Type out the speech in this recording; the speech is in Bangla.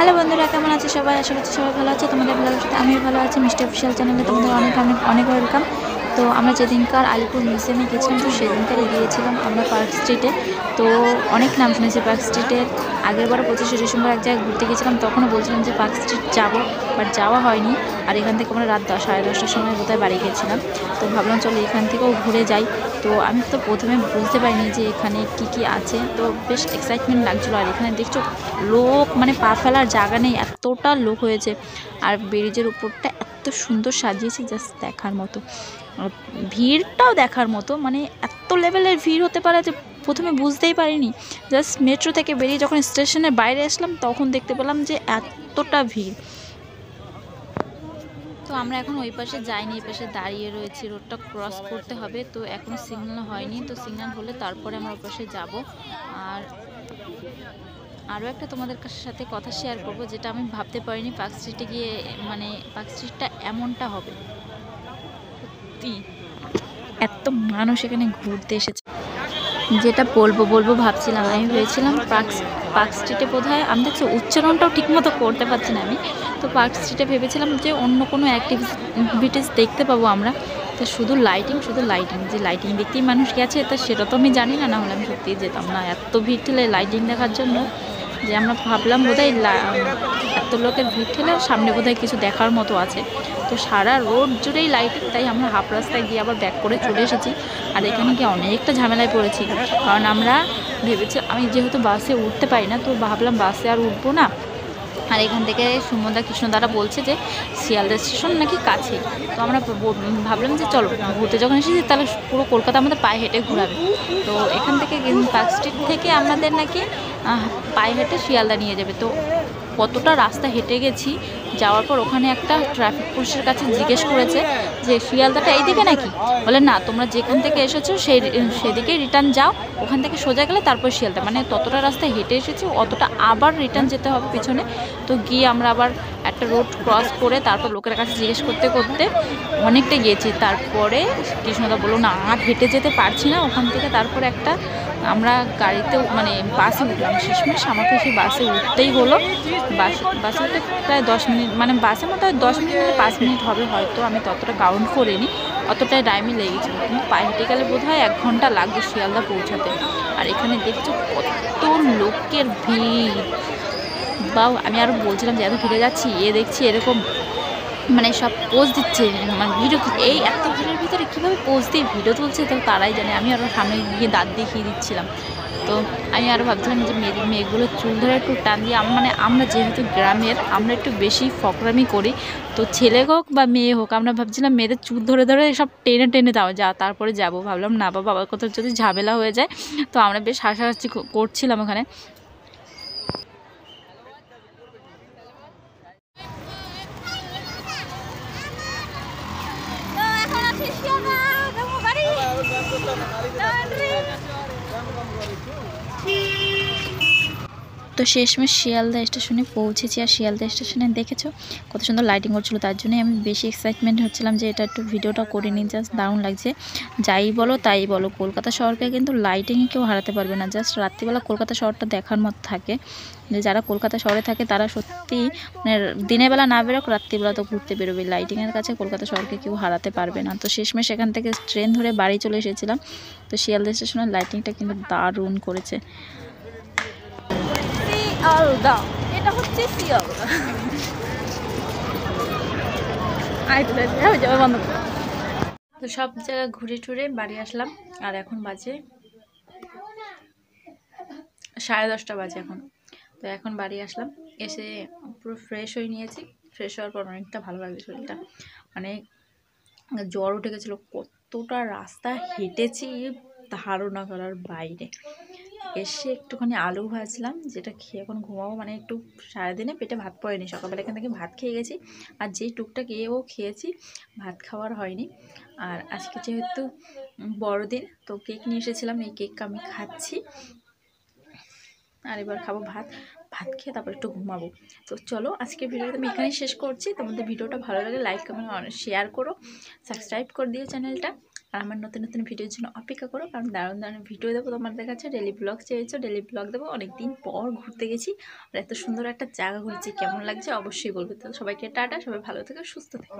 হ্যালো বন্ধুরা, কেমন আছে সবাই? আশা করছি সবাই ভালো আছে। তোমাদের ভালো আছে, আমিও ভালো আছি। মিষ্টি অফিসিয়াল চ্যানেলে তোমাদের অনেক অনেক অনেক ওয়েলকাম। তো আমরা যেদিনকার আলিপুর মিউজিয়ামে গেছিলাম, তো সেদিনকারই গিয়েছিলাম আমরা পার্ক স্ট্রিটে। তো অনেক নাম শুনেছি পার্ক স্ট্রিটের। আগেরবারও 25শে ডিসেম্বর এক জায়গায় ঘুরতে গেছিলাম, তখনও বলছিলাম যে পার্ক স্ট্রিট যাবো, বাট যাওয়া হয়নি। আর এখান থেকে আমরা রাত 10, সাড়ে 10টার সময় বোধহয় বাড়ি গেছিলাম। তো ভাবলাম চলো এখান থেকেও ঘুরে যাই। তো আমি তো প্রথমে বুঝতে পারিনি যে এখানে কি কি আছে, তো বেশ এক্সাইটমেন্ট লাগছিলো। আর এখানে দেখছো লোক, মানে পা ফেলার জায়গা নেই, এতটা লোক হয়েছে। আর ব্রিজের উপরটা এত সুন্দর সাজিয়েছে, জাস্ট দেখার মতো। ভিড়টাও দেখার মতো, মানে এত লেভেলের ভিড় হতে পারে যে প্রথমে বুঝতেই পারিনি। জাস্ট মেট্রো থেকে বেরিয়ে যখন স্টেশনের বাইরে আসলাম, তখন দেখতে পেলাম যে এতটা ভিড়। তো আমরা এখন ওই পাশে যাইনি, এই পাশে দাঁড়িয়ে রয়েছি। রোডটা ক্রস করতে হবে, তো এখনও সিগন্যাল হয়নি। তো সিগন্যাল হলে তারপরে আমরা ওই পাশে যাবো। আর আরও একটা তোমাদের সাথে কথা শেয়ার করব, যেটা আমি ভাবতে পারিনি পার্ক স্ট্রিটে গিয়ে, মানে পার্ক স্ট্রিটটা এমনটা হবে। সত্যি এত মানুষ এখানে ঘুরতে এসেছে, যেটা বলবো বলবো ভাবছিলাম। আমি ভেবেছিলাম পার্ক স্ট্রিটে বোধহয়, আমি দেখছি উচ্চারণটাও ঠিকমতো করতে পারছি না আমি। তো পার্ক স্ট্রিটে ভেবেছিলাম যে অন্য কোনো অ্যাক্টিভিটিস দেখতে পাবো আমরা। তো শুধু লাইটিং, যে লাইটিং দেখতেই মানুষ গেছে, তা সেটা তো আমি জানি না, হলে আমি সত্যিই যেতাম না এত ভিড় ঠেলে লাইটিং দেখার জন্য। যে আমরা ভাবলাম বোধহয় এত লোকের ভিড় ঠেলে সামনে বোধহয় কিছু দেখার মতো আছে। তো সারা রোড জুড়েই লাইটিং, তাই আমরা হাফ রাস্তায় গিয়ে আবার ব্যাক করে চলে এসেছি। আর এখানে গিয়ে অনেকটা ঝামেলায় পড়েছি, কারণ আমরা ভেবেছি, আমি যেহেতু বাসে উঠতে পারি না, তো ভাবলাম বাসে আর উঠবো না। আর এখান থেকে সুমনদা কৃষ্ণদারা বলছে যে শিয়ালদা স্টেশন নাকি কাছে। তো আমরা ভাবলাম যে চলো, ঘুরতে যখন এসেছি তাহলে পুরো কলকাতা আমাদের পায়ে হেঁটে ঘোরাবে। তো এখান থেকে পার্ক স্ট্রিট থেকে আমাদের নাকি পায়ে হেঁটে শিয়ালদা নিয়ে যাবে। তো কতটা রাস্তা হেঁটে গেছি, যাওয়ার পর ওখানে একটা ট্রাফিক পুলিশের কাছে জিজ্ঞেস করেছে যে শিয়ালদাটা এইদিকে নাকি। বলে না, তোমরা যেখান থেকে এসেছো সেদিকে রিটার্ন যাও, ওখান থেকে সোজা গেলে তারপর শিয়ালদা। মানে ততটা রাস্তা হেঁটে এসেছি, অতটা আবার রিটার্ন যেতে হবে পিছনে। তো গিয়ে আমরা আবার একটা রোড ক্রস করে তারপর লোকের কাছে জিজ্ঞেস করতে করতে অনেকটা গিয়েছি। তারপরে কৃষ্ণদা বললো না, আর হেঁটে যেতে পারছি না ওখান থেকে। তারপরে একটা আমরা গাড়িতে, মানে বাসে উঠলাম। শেষমেশ আমাকে সেই বাসে উঠতেই হলো। বাসে উঠে প্রায় 10 মিনিট, মানে বাসে মতো 10 মিনিট 5 মিনিট হবে হয়তো, আমি ততটা কাউন্ট করিনি। অতটাই টাইমই লেগেছিল, কিন্তু পায়ে হেঁটে গেলে বোধ হয় 1 ঘন্টা লাগবে শিয়ালদা পৌঁছাতে। আর এখানে দেখছো কত লোকের ভিড়। বা আমি আরও বলছিলাম যে এত ভিড়ে যাচ্ছি, দেখছি এরকম, মানে সব পোজ দিচ্ছে, মানে ভিডিও, এই এত ভিড়ের ভিতরে কীভাবে পোজ দিয়ে ভিডিও তুলছে তো তারাই জানে। আমি আরও সামনে গিয়ে দাঁত দেখিয়ে দিচ্ছিলাম। তো আমি আরও ভাবছিলাম যে মেয়েগুলো চুল ধরে একটু টান দিয়ে, মানে আমরা যেহেতু গ্রামের, আমরা একটু বেশি ফকরামি করি। তো ছেলে হোক বা মেয়ে হোক, আমরা ভাবছিলাম মেয়েদের চুল ধরে ধরে সব টেনে টেনে তারপরে যাবো। ভাবলাম না বাবা, আবার কোথাও যদি ঝামেলা হয়ে যায়। তো আমরা বেশ হাসাহাসি করছিলাম ওখানে। তো শেষমেশ শিয়ালদা স্টেশনে পৌঁছেছি। আর শিয়ালদা স্টেশনে দেখেছো কত সুন্দর লাইটিং করছিলো, তার জন্যই আমি বেশি এক্সাইটমেন্ট হচ্ছিলাম যে এটা একটু ভিডিওটা করে নিই। জাস্ট দারুণ লাগছে। যাই বলো তাই বলো, কলকাতা শহরকে কিন্তু লাইটিংয়ে কেউ হারাতে পারবে না। জাস্ট রাত্রিবেলা কলকাতা শহরটা দেখার মতো থাকে। যে যারা কলকাতা শহরে থাকে তারা সত্যি, মানে দিনের বেলা না বেরোক, রাত্রিবেলা তো ঘুরতে বেরোবে। লাইটিংয়ের কাছে কলকাতা শহরকে কেউ হারাতে পারবে না। তো শেষমেশ এখান থেকে ট্রেন ধরে বাড়ি চলে এসেছিলাম। তো শিয়ালদা স্টেশনের লাইটিংটা কিন্তু দারুণ করেছে। শিয়ালদা, এটা হচ্ছে শিয়ালদা। তো সব জায়গা ঘুরে টুরে বাড়ি আসলাম। আর এখন বাজে 10:30 বাজে এখন। তো এখন বাড়ি আসলাম, এসে পুরো ফ্রেশ হয়ে নিয়েছি। ফ্রেশ হওয়ার পর অনেকটা ভালো লাগছে শরীরটা, মানে জ্বর উঠে গেছিলো। কতটা রাস্তা হেঁটেছি ধারণা করার বাইরে। এসে একটুখানি আলু ভাজলাম, যেটা খেয়ে এখন ঘুমাবো। মানে একটু সারাদিনে পেটে ভাত পড়েনি, সকালবেলা এখান থেকে ভাত খেয়ে গেছি। আর যেই টুকটাক খেয়েছি, ভাত খাওয়ার হয়নি। আর আজকে যেহেতু বড়দিন, তো কেক নিয়ে এসেছিলাম, এই কেক আমি খাচ্ছি। আর এবার খাবো ভাত। ভাত খেয়ে তারপর একটু ঘুমাবো। তো চলো, আজকের ভিডিওটা আমি এখানেই শেষ করছি। তোমাদের ভিডিওটা ভালো লাগে লাইক কমেন্ট শেয়ার করো, সাবস্ক্রাইব করে দিও চ্যানেলটা। আর আমার নতুন নতুন ভিডিওর জন্য অপেক্ষা করো, কারণ দারুণ দারুণ ভিডিও দেবো তোমাদের কাছে। ডেলি ব্লগ চেয়েছো, ডেলি ব্লগ দেবো। অনেকদিন পর ঘুরতে গেছি আর এত সুন্দর একটা জায়গা ঘুরেছি, কেমন লাগছে অবশ্যই বলবে। তো সবাইকে টাটা, সবাই ভালো থেকো, সুস্থ থেকো।